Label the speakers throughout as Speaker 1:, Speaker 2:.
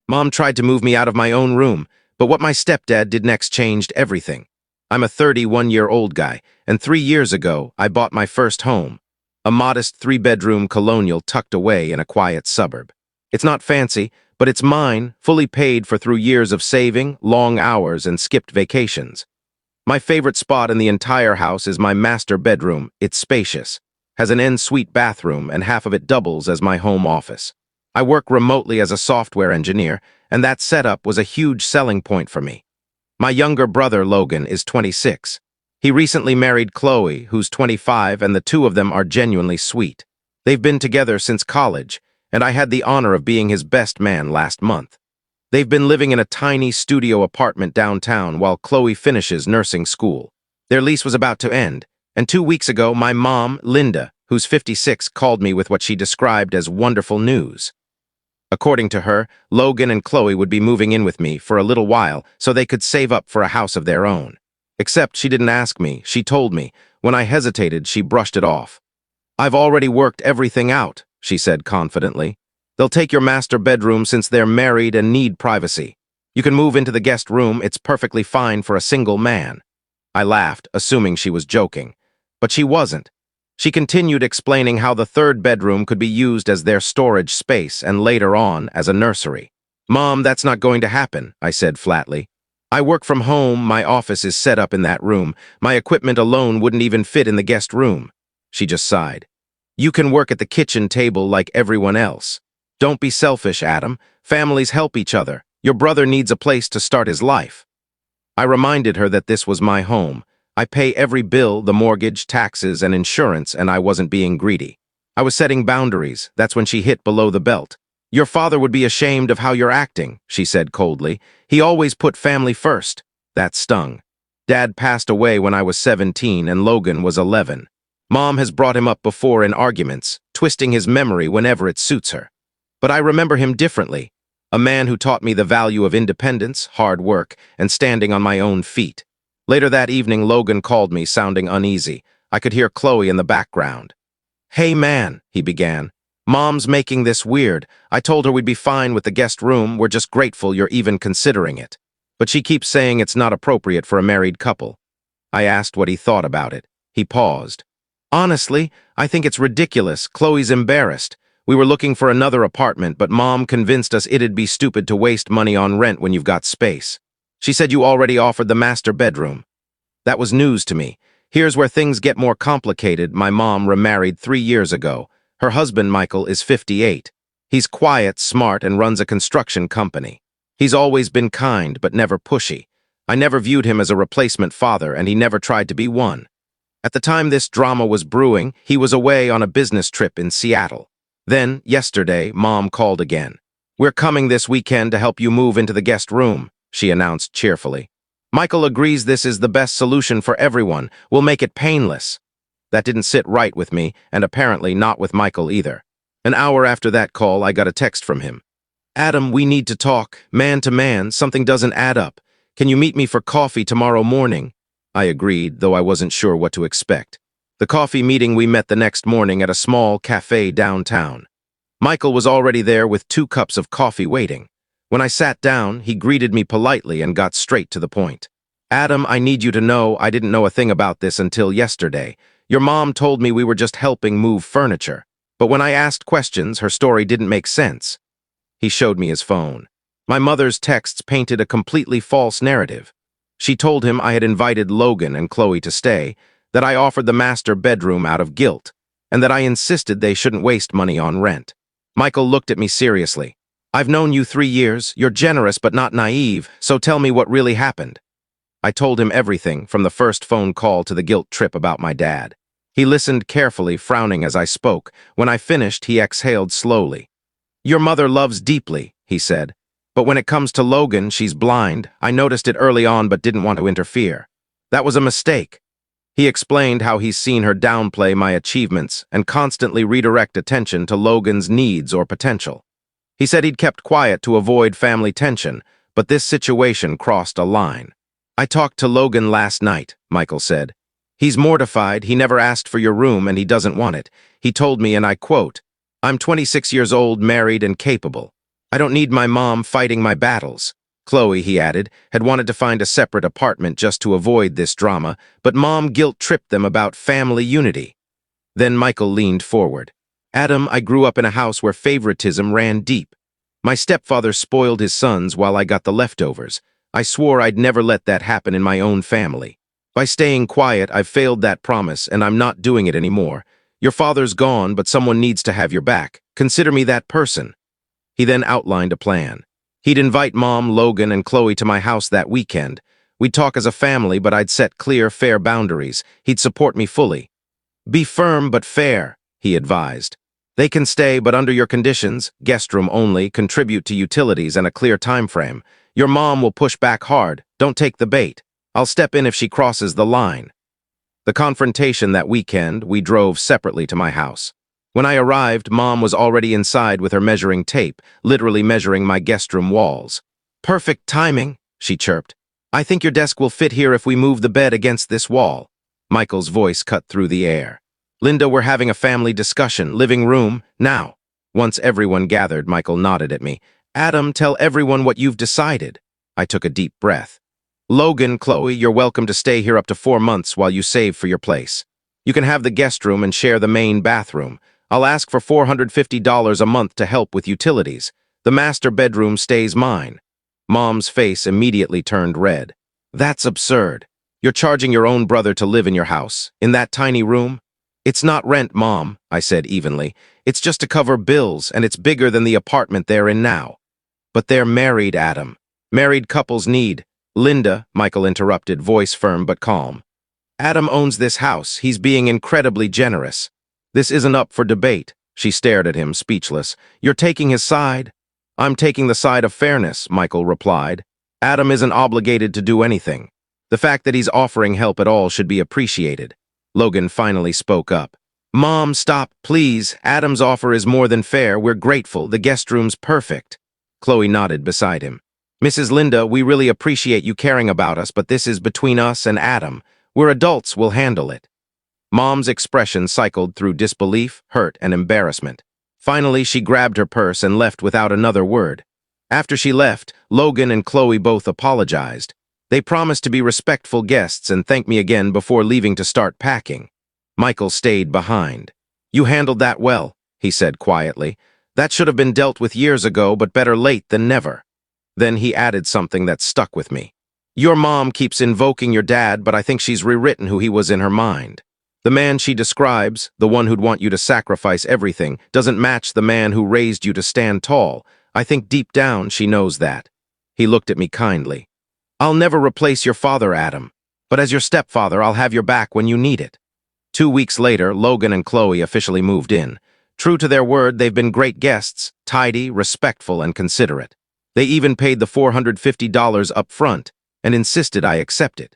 Speaker 1: Mom tried to move me out of my own room, but what my stepdad did next changed everything. I'm a 31-year-old guy, and 3 years ago, I bought my first home, a modest three-bedroom colonial tucked away in a quiet suburb. It's not fancy, but it's mine, fully paid for through years of saving, long hours, and skipped vacations. My favorite spot in the entire house is my master bedroom. It's spacious, has an en-suite bathroom, and half of it doubles as my home office. I work remotely as a software engineer, and that setup was a huge selling point for me. My younger brother, Logan, is 26. He recently married Chloe, who's 25, and the two of them are genuinely sweet. They've been together since college, and I had the honor of being his best man last month. They've been living in a tiny studio apartment downtown while Chloe finishes nursing school. Their lease was about to end, and 2 weeks ago, my mom, Linda, who's 56, called me with what she described as wonderful news. According to her, Logan and Chloe would be moving in with me for a little while so they could save up for a house of their own. Except she didn't ask me, she told me. When I hesitated, she brushed it off. "I've already worked everything out," she said confidently. "They'll take your master bedroom since they're married and need privacy. You can move into the guest room, it's perfectly fine for a single man." I laughed, assuming she was joking. But she wasn't. She continued explaining how the third bedroom could be used as their storage space and later on as a nursery. "Mom, that's not going to happen," I said flatly. "I work from home, my office is set up in that room. My equipment alone wouldn't even fit in the guest room." She just sighed. "You can work at the kitchen table like everyone else. Don't be selfish, Adam. Families help each other. Your brother needs a place to start his life." I reminded her that this was my home. I pay every bill, the mortgage, taxes, and insurance, and I wasn't being greedy. I was setting boundaries. That's when she hit below the belt. "Your father would be ashamed of how you're acting," she said coldly. "He always put family first." That stung. Dad passed away when I was 17 and Logan was 11. Mom has brought him up before in arguments, twisting his memory whenever it suits her. But I remember him differently. A man who taught me the value of independence, hard work, and standing on my own feet. Later that evening, Logan called me, sounding uneasy. I could hear Chloe in the background. "Hey man," he began. "Mom's making this weird. I told her we'd be fine with the guest room. We're just grateful you're even considering it. But she keeps saying it's not appropriate for a married couple." I asked what he thought about it. He paused. "Honestly, I think it's ridiculous. Chloe's embarrassed. We were looking for another apartment, but Mom convinced us it'd be stupid to waste money on rent when you've got space. She said you already offered the master bedroom." That was news to me. Here's where things get more complicated. My mom remarried 3 years ago. Her husband, Michael, is 58. He's quiet, smart, and runs a construction company. He's always been kind, but never pushy. I never viewed him as a replacement father, and he never tried to be one. At the time this drama was brewing, he was away on a business trip in Seattle. Then, yesterday, Mom called again. "We're coming this weekend to help you move into the guest room," she announced cheerfully. "Michael agrees this is the best solution for everyone. We'll make it painless." That didn't sit right with me, and apparently not with Michael either. An hour after that call, I got a text from him. "Adam, we need to talk, man to man. Something doesn't add up. Can you meet me for coffee tomorrow morning?" I agreed, though I wasn't sure what to expect. The coffee meeting, we met the next morning at a small cafe downtown. Michael was already there with 2 cups of coffee waiting. When I sat down, he greeted me politely and got straight to the point. "Adam, I need you to know I didn't know a thing about this until yesterday. Your mom told me we were just helping move furniture. But when I asked questions, her story didn't make sense." He showed me his phone. My mother's texts painted a completely false narrative. She told him I had invited Logan and Chloe to stay, that I offered the master bedroom out of guilt, and that I insisted they shouldn't waste money on rent. Michael looked at me seriously. "I've known you 3 years. You're generous but not naive, so tell me what really happened." I told him everything, from the first phone call to the guilt trip about my dad. He listened carefully, frowning as I spoke. When I finished, he exhaled slowly. "Your mother loves deeply," he said. "But when it comes to Logan, she's blind. I noticed it early on but didn't want to interfere. That was a mistake." He explained how he's seen her downplay my achievements and constantly redirect attention to Logan's needs or potential. He said he'd kept quiet to avoid family tension, but this situation crossed a line. "I talked to Logan last night," Michael said. "He's mortified. He never asked for your room and he doesn't want it. He told me, and I quote, 'I'm 26 years old, married and capable. I don't need my mom fighting my battles. Chloe, he added, had wanted to find a separate apartment just to avoid this drama, but mom guilt-tripped them about family unity. Then Michael leaned forward. Adam, I grew up in a house where favoritism ran deep. My stepfather spoiled his sons while I got the leftovers. I swore I'd never let that happen in my own family. By staying quiet, I've failed that promise, and I'm not doing it anymore. Your father's gone, but someone needs to have your back. Consider me that person. He then outlined a plan. He'd invite Mom, Logan, and Chloe to my house that weekend. We'd talk as a family, but I'd set clear, fair boundaries. He'd support me fully. Be firm but fair, he advised. They can stay, but under your conditions, guest room only, contribute to utilities and a clear time frame. Your mom will push back hard. Don't take the bait. I'll step in if she crosses the line. The confrontation that weekend, we drove separately to my house. When I arrived, Mom was already inside with her measuring tape, literally measuring my guest room walls. Perfect timing, she chirped. I think your desk will fit here if we move the bed against this wall. Michael's voice cut through the air. Linda, we're having a family discussion. Living room, now. Once everyone gathered, Michael nodded at me. Adam, tell everyone what you've decided. I took a deep breath. Logan, Chloe, you're welcome to stay here up to 4 months while you save for your place. You can have the guest room and share the main bathroom. I'll ask for $450 a month to help with utilities. The master bedroom stays mine. Mom's face immediately turned red. That's absurd. You're charging your own brother to live in your house, in that tiny room? It's not rent, Mom, I said evenly. It's just to cover bills, and it's bigger than the apartment they're in now. But they're married, Adam. Married couples need. Linda, Michael interrupted, voice firm but calm. Adam owns this house. He's being incredibly generous. This isn't up for debate. She stared at him, speechless. You're taking his side? I'm taking the side of fairness, Michael replied. Adam isn't obligated to do anything. The fact that he's offering help at all should be appreciated. Logan finally spoke up. Mom, stop, please. Adam's offer is more than fair. We're grateful. The guest room's perfect. Chloe nodded beside him. Mrs. Linda, we really appreciate you caring about us, but this is between us and Adam. We're adults, we'll handle it. Mom's expression cycled through disbelief, hurt, and embarrassment. Finally, she grabbed her purse and left without another word. After she left, Logan and Chloe both apologized. They promised to be respectful guests and thanked me again before leaving to start packing. Michael stayed behind. You handled that well, he said quietly. That should have been dealt with years ago, but better late than never. Then he added something that stuck with me. Your mom keeps invoking your dad, but I think she's rewritten who he was in her mind. The man she describes, the one who'd want you to sacrifice everything, doesn't match the man who raised you to stand tall. I think deep down she knows that. He looked at me kindly. I'll never replace your father, Adam, but as your stepfather, I'll have your back when you need it. 2 weeks later, Logan and Chloe officially moved in. True to their word, they've been great guests, tidy, respectful, and considerate. They even paid the $450 up front and insisted I accept it.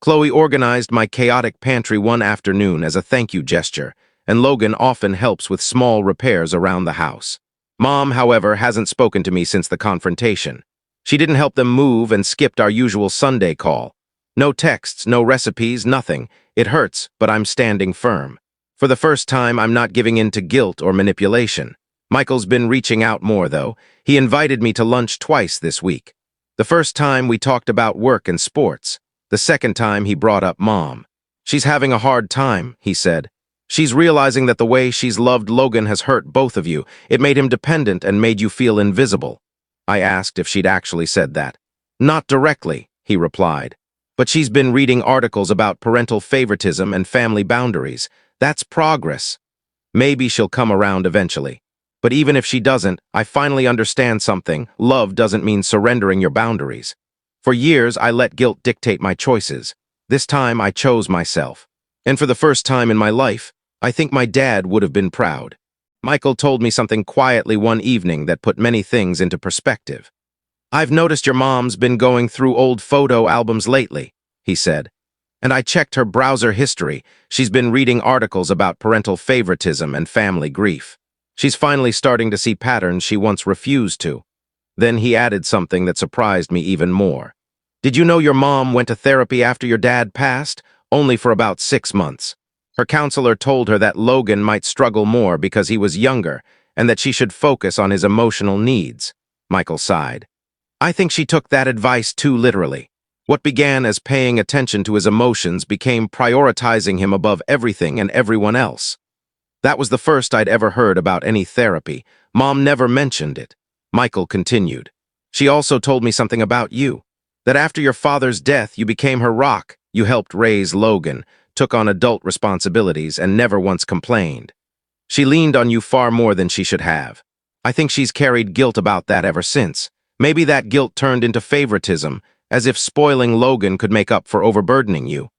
Speaker 1: Chloe organized my chaotic pantry one afternoon as a thank you gesture, and Logan often helps with small repairs around the house. Mom, however, hasn't spoken to me since the confrontation. She didn't help them move and skipped our usual Sunday call. No texts, no recipes, nothing. It hurts, but I'm standing firm. For the first time, I'm not giving in to guilt or manipulation. Michael's been reaching out more, though. He invited me to lunch twice this week. The first time, we talked about work and sports. The second time, he brought up Mom. She's having a hard time, he said. She's realizing that the way she's loved Logan has hurt both of you. It made him dependent and made you feel invisible. I asked if she'd actually said that. Not directly, he replied. But she's been reading articles about parental favoritism and family boundaries. That's progress. Maybe she'll come around eventually. But even if she doesn't, I finally understand something. Love doesn't mean surrendering your boundaries. For years, I let guilt dictate my choices. This time, I chose myself. And for the first time in my life, I think my dad would have been proud. Michael told me something quietly one evening that put many things into perspective. I've noticed your mom's been going through old photo albums lately, he said. And I checked her browser history. She's been reading articles about parental favoritism and family grief. She's finally starting to see patterns she once refused to. Then he added something that surprised me even more. Did you know your mom went to therapy after your dad passed? Only for about 6 months. Her counselor told her that Logan might struggle more because he was younger and that she should focus on his emotional needs. Michael sighed. I think she took that advice too literally. What began as paying attention to his emotions became prioritizing him above everything and everyone else. That was the first I'd ever heard about any therapy. Mom never mentioned it. Michael continued. She also told me something about you. That after your father's death, you became her rock. You helped raise Logan, took on adult responsibilities, and never once complained. She leaned on you far more than she should have. I think she's carried guilt about that ever since. Maybe that guilt turned into favoritism, as if spoiling Logan could make up for overburdening you.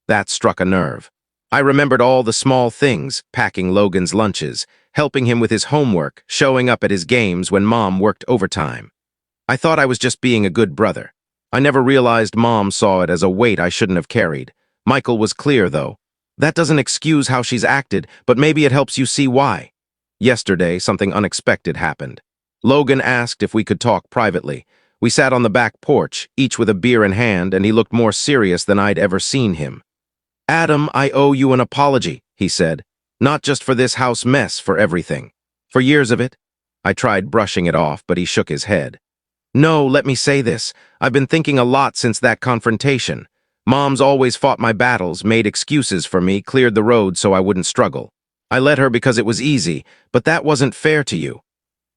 Speaker 1: That struck a nerve. I remembered all the small things, packing Logan's lunches, helping him with his homework, showing up at his games when Mom worked overtime. I thought I was just being a good brother. I never realized Mom saw it as a weight I shouldn't have carried. Michael was clear, though. That doesn't excuse how she's acted, but maybe it helps you see why. Yesterday, something unexpected happened. Logan asked if we could talk privately. We sat on the back porch, each with a beer in hand, and he looked more serious than I'd ever seen him. Adam, I owe you an apology, he said. Not just for this house mess, for everything. For years of it. I tried brushing it off, but he shook his head. No, let me say this. I've been thinking a lot since that confrontation. Mom's always fought my battles, made excuses for me, cleared the road so I wouldn't struggle. I let her because it was easy, but that wasn't fair to you.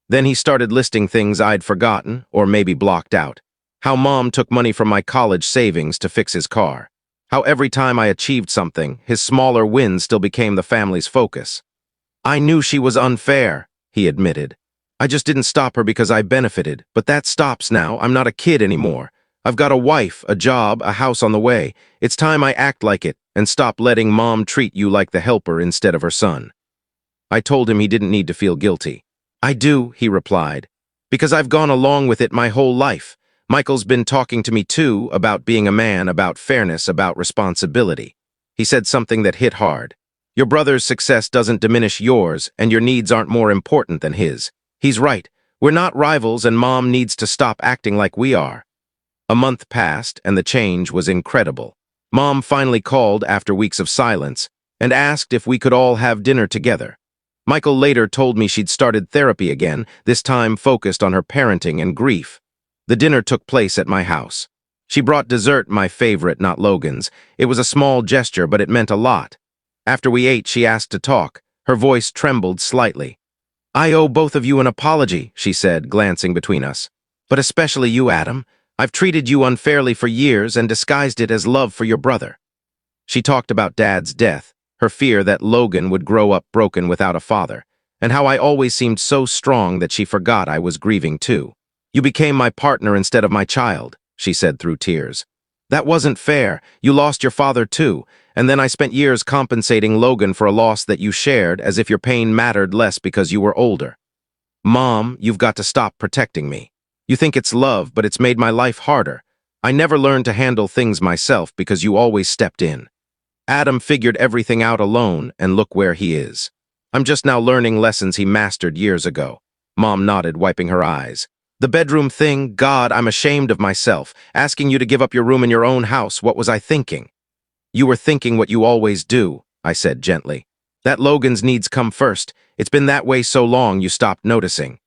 Speaker 1: Then he started listing things I'd forgotten, or maybe blocked out. How Mom took money from my college savings to fix his car. How every time I achieved something, his smaller wins still became the family's focus. I knew she was unfair, he admitted. I just didn't stop her because I benefited, but that stops now. I'm not a kid anymore. I've got a wife, a job, a house on the way. It's time I act like it and stop letting Mom treat you like the helper instead of her son. I told him he didn't need to feel guilty. I do, he replied, because I've gone along with it my whole life. Michael's been talking to me too about being a man, about fairness, about responsibility. He said something that hit hard. Your brother's success doesn't diminish yours, and your needs aren't more important than his. He's right. We're not rivals, and Mom needs to stop acting like we are. A month passed, and the change was incredible. Mom finally called after weeks of silence and asked if we could all have dinner together. Michael later told me she'd started therapy again, this time focused on her parenting and grief. The dinner took place at my house. She brought dessert, my favorite, not Logan's. It was a small gesture, but it meant a lot. After we ate, she asked to talk. Her voice trembled slightly. I owe both of you an apology, she said, glancing between us. But especially you, Adam. I've treated you unfairly for years and disguised it as love for your brother. She talked about Dad's death, her fear that Logan would grow up broken without a father, and how I always seemed so strong that she forgot I was grieving too. You became my partner instead of my child, she said through tears. That wasn't fair. You lost your father too, and then I spent years compensating Logan for a loss that you shared as if your pain mattered less because you were older. Mom, you've got to stop protecting me. You think it's love, but it's made my life harder. I never learned to handle things myself because you always stepped in. Adam figured everything out alone, and look where he is. I'm just now learning lessons he mastered years ago. Mom nodded, wiping her eyes. The bedroom thing, God, I'm ashamed of myself. Asking you to give up your room in your own house, what was I thinking? You were thinking what you always do, I said gently. That Logan's needs come first. It's been that way so long you stopped noticing.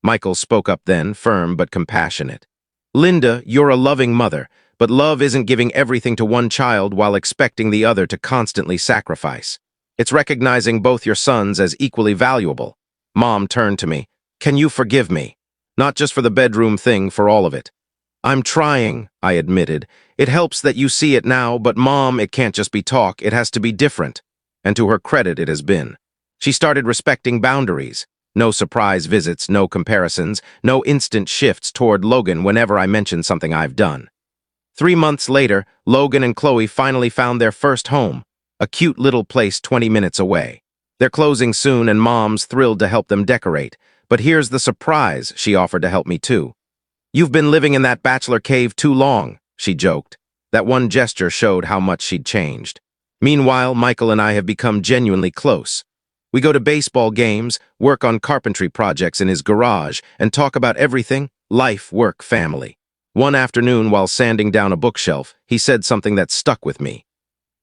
Speaker 1: Michael spoke up then, firm but compassionate. Linda, you're a loving mother, but love isn't giving everything to one child while expecting the other to constantly sacrifice. It's recognizing both your sons as equally valuable. Mom turned to me. Can you forgive me? Not just for the bedroom thing, for all of it. I'm trying, I admitted. It helps that you see it now, but Mom, it can't just be talk, it has to be different. And to her credit, it has been. She started respecting boundaries. No surprise visits, no comparisons, no instant shifts toward Logan whenever I mention something I've done. 3 months later, Logan and Chloe finally found their first home, a cute little place 20 minutes away. They're closing soon and Mom's thrilled to help them decorate. But here's the surprise, she offered to help me too. You've been living in that bachelor cave too long, she joked. That one gesture showed how much she'd changed. Meanwhile, Michael and I have become genuinely close. We go to baseball games, work on carpentry projects in his garage, and talk about everything, life, work, family. One afternoon, while sanding down a bookshelf, he said something that stuck with me.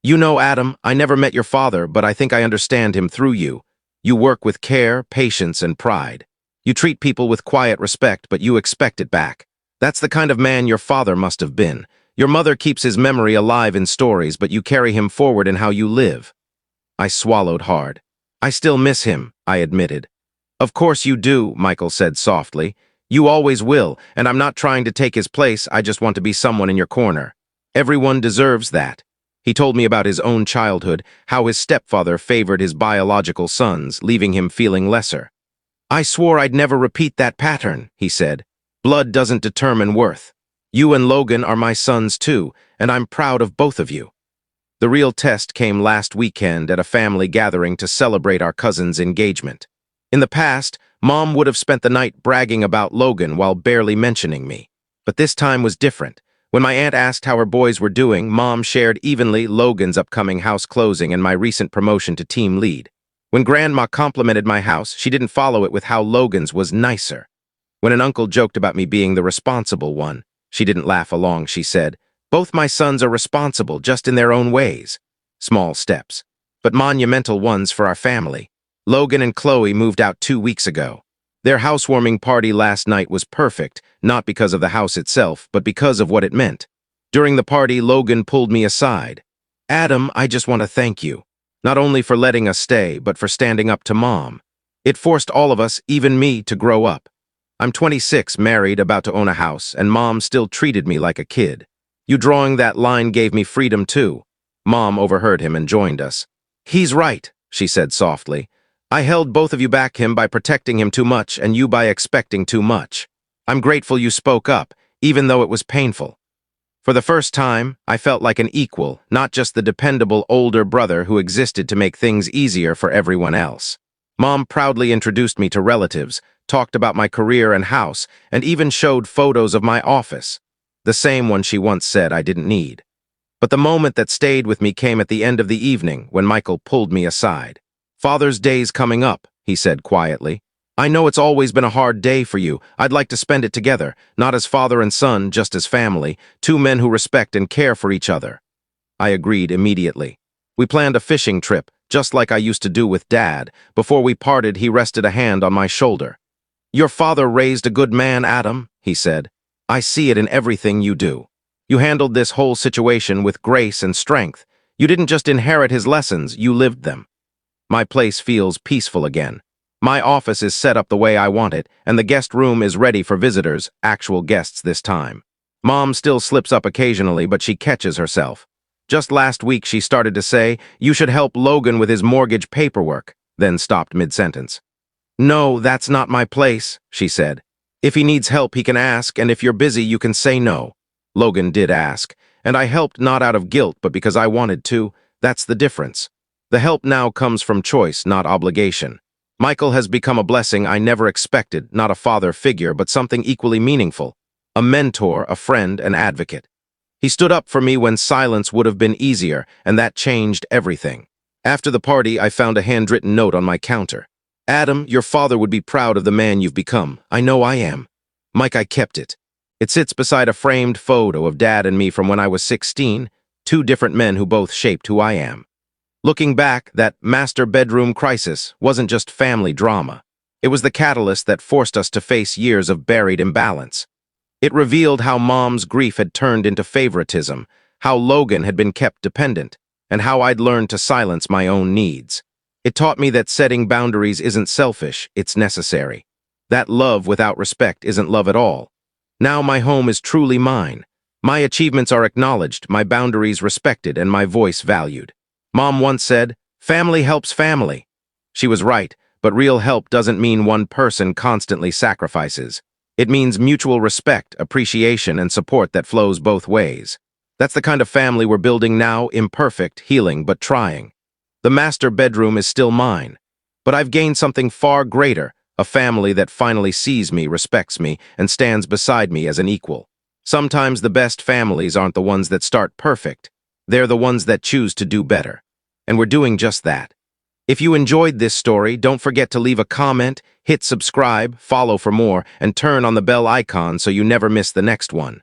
Speaker 1: You know, Adam, I never met your father, but I think I understand him through you. You work with care, patience, and pride. You treat people with quiet respect, but you expect it back. That's the kind of man your father must have been. Your mother keeps his memory alive in stories, but you carry him forward in how you live. I swallowed hard. I still miss him, I admitted. Of course you do, Michael said softly. You always will, and I'm not trying to take his place, I just want to be someone in your corner. Everyone deserves that. He told me about his own childhood, how his stepfather favored his biological sons, leaving him feeling lesser. I swore I'd never repeat that pattern, he said. Blood doesn't determine worth. You and Logan are my sons too, and I'm proud of both of you. The real test came last weekend at a family gathering to celebrate our cousin's engagement. In the past, Mom would have spent the night bragging about Logan while barely mentioning me. But this time was different. When my aunt asked how her boys were doing, Mom shared evenly Logan's upcoming house closing and my recent promotion to team lead. When Grandma complimented my house, she didn't follow it with how Logan's was nicer. When an uncle joked about me being the responsible one, she didn't laugh along, she said, both my sons are responsible, just in their own ways. Small steps, but monumental ones for our family. Logan and Chloe moved out 2 weeks ago. Their housewarming party last night was perfect, not because of the house itself, but because of what it meant. During the party, Logan pulled me aside. Adam, I just want to thank you. Not only for letting us stay, but for standing up to Mom. It forced all of us, even me, to grow up. I'm 26, married, about to own a house, and Mom still treated me like a kid. You drawing that line gave me freedom too. Mom overheard him and joined us. He's right, she said softly. I held both of you back him by protecting him too much and you by expecting too much. I'm grateful you spoke up, even though it was painful. For the first time, I felt like an equal, not just the dependable older brother who existed to make things easier for everyone else. Mom proudly introduced me to relatives, talked about my career and house, and even showed photos of my office. The same one she once said I didn't need. But the moment that stayed with me came at the end of the evening when Michael pulled me aside. Father's Day's coming up, he said quietly. I know it's always been a hard day for you. I'd like to spend it together, not as father and son, just as family, two men who respect and care for each other. I agreed immediately. We planned a fishing trip, just like I used to do with Dad. Before we parted, he rested a hand on my shoulder. Your father raised a good man, Adam, he said. I see it in everything you do. You handled this whole situation with grace and strength. You didn't just inherit his lessons, you lived them. My place feels peaceful again. My office is set up the way I want it, and the guest room is ready for visitors, actual guests this time. Mom still slips up occasionally, but she catches herself. Just last week she started to say, you should help Logan with his mortgage paperwork, then stopped mid-sentence. No, that's not my place, she said. If he needs help, he can ask, and if you're busy, you can say no. Logan did ask, and I helped not out of guilt, but because I wanted to. That's the difference. The help now comes from choice, not obligation. Michael has become a blessing I never expected, not a father figure, but something equally meaningful. A mentor, a friend, an advocate. He stood up for me when silence would have been easier, and that changed everything. After the party, I found a handwritten note on my counter. Adam, your father would be proud of the man you've become. I know I am. Mike, I kept it. It sits beside a framed photo of Dad and me from when I was 16, two different men who both shaped who I am. Looking back, that master bedroom crisis wasn't just family drama. It was the catalyst that forced us to face years of buried imbalance. It revealed how Mom's grief had turned into favoritism, how Logan had been kept dependent, and how I'd learned to silence my own needs. It taught me that setting boundaries isn't selfish, it's necessary. That love without respect isn't love at all. Now my home is truly mine. My achievements are acknowledged, my boundaries respected, and my voice valued. Mom once said, family helps family. She was right, but real help doesn't mean one person constantly sacrifices. It means mutual respect, appreciation, and support that flows both ways. That's the kind of family we're building now, imperfect, healing, but trying. The master bedroom is still mine, but I've gained something far greater, a family that finally sees me, respects me, and stands beside me as an equal. Sometimes the best families aren't the ones that start perfect. They're the ones that choose to do better. And we're doing just that. If you enjoyed this story, don't forget to leave a comment, hit subscribe, follow for more, and turn on the bell icon so you never miss the next one.